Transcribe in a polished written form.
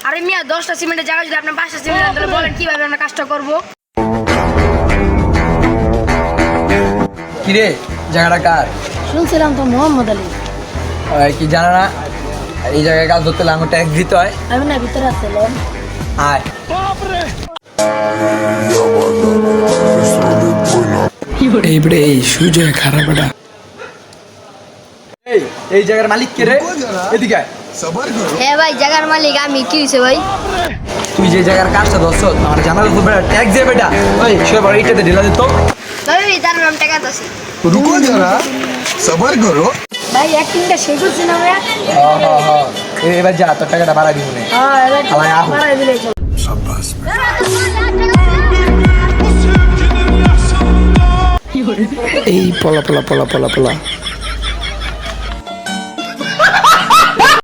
আরে মিয়া 10টা সিমেন্টের জায়গা যদি আপনি 5টা সিমেন্ট দেন তাহলে বলেন কিভাবে আমরা কাজটা করব? কি রে জায়গাটা কার? শুনছিলাম তো মোহাম্মদ আলী। কি জানা না এই জায়গায় কাজ করতে হলে আমার ট্যাক্স দিতে হয়। আমি না ভিতরে আসছিলাম। আয় এই বড়ে এই সুজয় খারাপ এটা। এই জায়গার মালিক কে রে? এদিকে আয়। হ্যাঁ ভাই, জায়গার মালিক আমি। কি হয়েছে ভাই? তুই যে জায়গার কাজটা দোস্ত আমার জানার উপর ট্যাক্স দিয়ে বেটা। ওই সে বড় ইটাতে ঢিলা দিত। ভাই জানেন আমি টাকা দিছি। रुको जरा सबर करो। ভাই অ্যাক্টিংটা শেষ হচ্ছে না ভাই? এবার যা তোর টাকাটা বাড়াই দিব না। হ্যাঁ এবার আলাই আহু। বাড়াই দিলেই চলে। এই পলা পলা পলা পলা পলা